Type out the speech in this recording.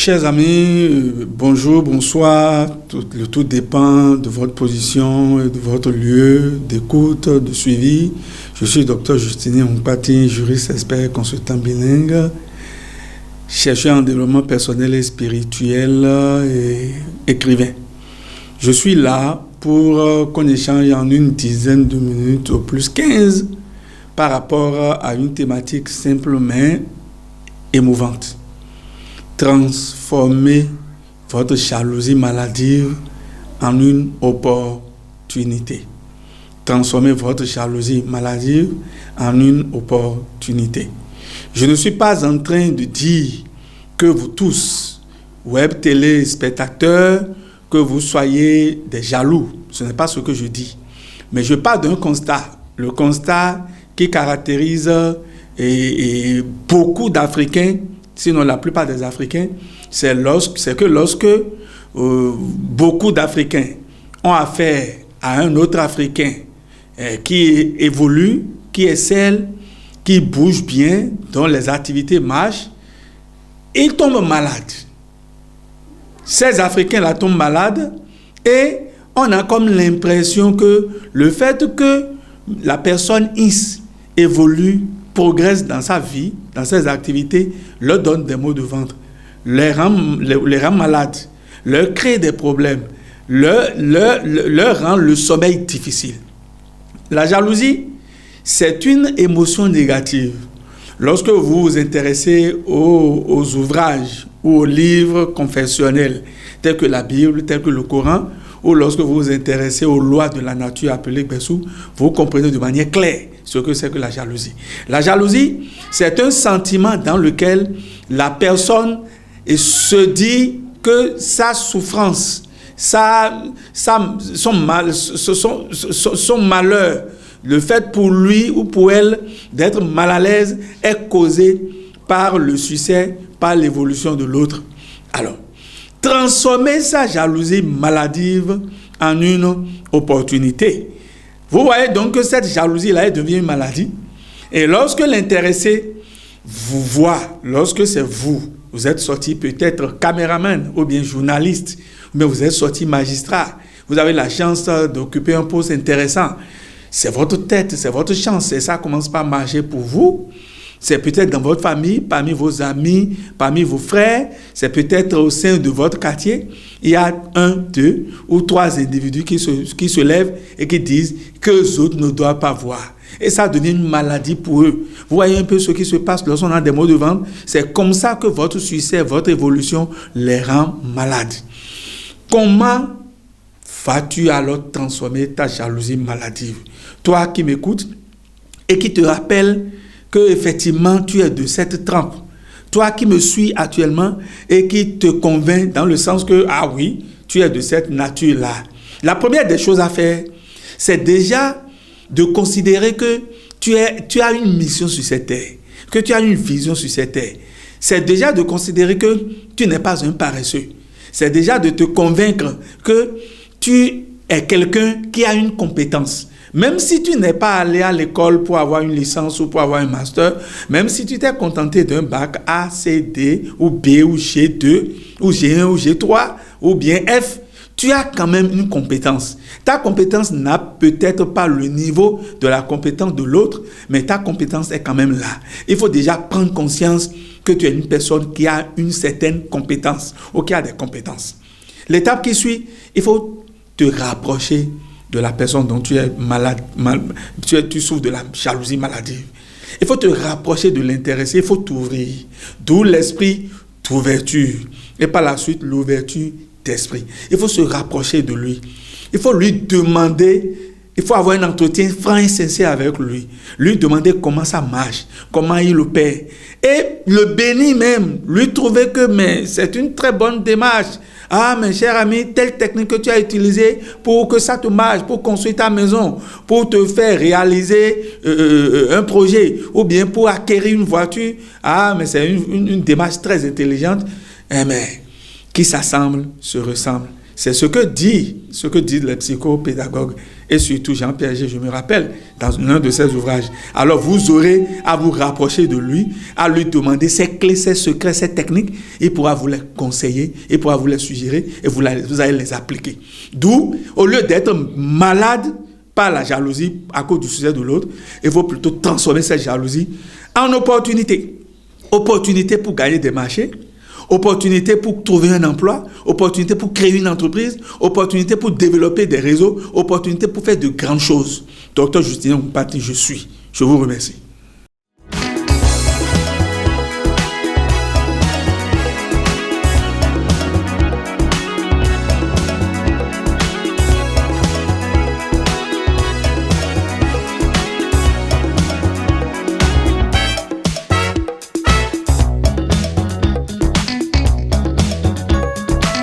Chers amis, bonjour, bonsoir. Tout dépend de votre position et de votre lieu d'écoute, de suivi. Je suis Dr Justinien Mpati, juriste, expert, consultant bilingue, chercheur en développement personnel et spirituel et écrivain. Je suis là pour qu'on échange en une dizaine de minutes, au plus 15, par rapport à une thématique simplement émouvante. Transformez votre jalousie maladive en une opportunité. Transformez votre jalousie maladive en une opportunité. Je ne suis pas en train de dire que vous tous, web, télé, spectateurs, que vous soyez des jaloux. Ce n'est pas ce que je dis. Mais je parle d'un constat. Le constat qui caractérise beaucoup d'Africains, sinon la plupart des Africains, c'est que lorsque beaucoup d'Africains ont affaire à un autre Africain qui évolue, qui excelle, qui bouge bien, dont les activités marchent, ils tombent malades. Ces Africains-là tombent malades et on a comme l'impression que le fait que la personne évolue, progresse dans sa vie, dans ses activités, leur donne des maux de ventre, les rend malades, leur crée des problèmes, leur rend le sommeil difficile. La jalousie, c'est une émotion négative. Lorsque vous vous intéressez aux ouvrages ou aux livres confessionnels, tels que la Bible, tels que le Coran, ou lorsque vous vous intéressez aux lois de la nature appelées Bessou, vous comprenez de manière claire ce que c'est que la jalousie. La jalousie, c'est un sentiment dans lequel la personne se dit que sa souffrance, son malheur, le fait pour lui ou pour elle d'être mal à l'aise est causé par le succès, par l'évolution de l'autre. Alors, transformer sa jalousie maladive en une opportunité. Vous voyez donc que cette jalousie-là, elle devient une maladie. Et lorsque l'intéressé vous voit, lorsque c'est vous êtes sorti peut-être caméraman ou bien journaliste, mais vous êtes sorti magistrat, vous avez la chance d'occuper un poste intéressant, c'est votre tête, c'est votre chance, et ça commence par marcher pour vous. C'est peut-être dans votre famille, parmi vos amis, parmi vos frères, c'est peut-être au sein de votre quartier. Il y a 1, 2 ou 3 individus qui se lèvent et qui disent que les autres ne doivent pas voir. Et ça devient une maladie pour eux. Vous voyez un peu ce qui se passe lorsqu'on a des maux de ventre. C'est comme ça que votre succès, votre évolution les rend malades. Comment vas-tu alors transformer ta jalousie maladive? Toi qui m'écoutes et qui te rappelle que effectivement tu es de cette trempe. Toi qui me suis actuellement et qui te convainc dans le sens que, ah oui, tu es de cette nature-là. La première des choses à faire, c'est déjà de considérer que tu as une mission sur cette terre, que tu as une vision sur cette terre. C'est déjà de considérer que tu n'es pas un paresseux. C'est déjà de te convaincre que tu es quelqu'un qui a une compétence. Même si tu n'es pas allé à l'école pour avoir une licence ou pour avoir un master, même si tu t'es contenté d'un bac A, C, D, ou B, ou G2, ou G1, ou G3, ou bien F, tu as quand même une compétence. Ta compétence n'a peut-être pas le niveau de la compétence de l'autre, mais ta compétence est quand même là. Il faut déjà prendre conscience que tu es une personne qui a une certaine compétence, ou qui a des compétences. L'étape qui suit, il faut te rapprocher de la personne dont tu es malade, tu souffres de la jalousie maladive. Il faut te rapprocher de l'intéressé, il faut t'ouvrir. D'où l'esprit d'ouverture. Et par la suite, l'ouverture d'esprit. Il faut se rapprocher de lui. Il faut lui demander, il faut avoir un entretien franc et sincère avec lui. Lui demander comment ça marche, comment il opère. Et le bénir même, lui trouver que c'est une très bonne démarche. Ah, mon cher ami, telle technique que tu as utilisée pour que ça te marche, pour construire ta maison, pour te faire réaliser un projet, ou bien pour acquérir une voiture. Ah, mais c'est une démarche très intelligente, mais qui s'assemble, se ressemble. C'est ce que disent les psychopédagogues et surtout Jean Piaget, je me rappelle, dans l'un de ses ouvrages. Alors vous aurez à vous rapprocher de lui, à lui demander ses clés, ses secrets, ses techniques. Il pourra vous les conseiller, il pourra vous les suggérer et vous allez les appliquer. D'où, au lieu d'être malade par la jalousie à cause du succès de l'autre, il faut plutôt transformer cette jalousie en opportunité. Opportunité pour gagner des marchés, opportunité pour trouver un emploi, opportunité pour créer une entreprise, opportunité pour développer des réseaux, opportunité pour faire de grandes choses. Docteur Justinien Mpati, je vous remercie.